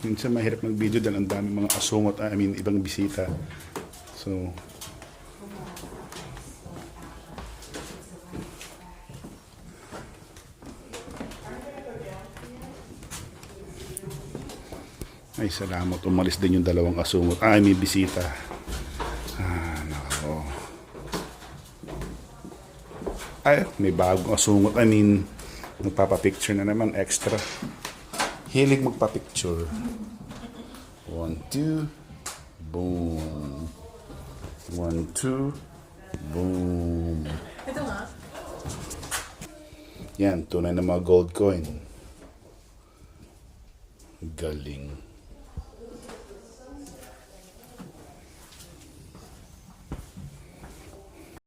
Minsan mahirap mag-video dahil ang dami mga asungot, ibang bisita. So, ay salamat, umalis din yung dalawang asungot. May bisita. Nako. May bagong asungot. Magpapapicture na naman, extra. Hilig magpapicture. 1, 2, boom. 1, 2, boom. Ito nga. Yan, tunay na mga gold coin. Galing.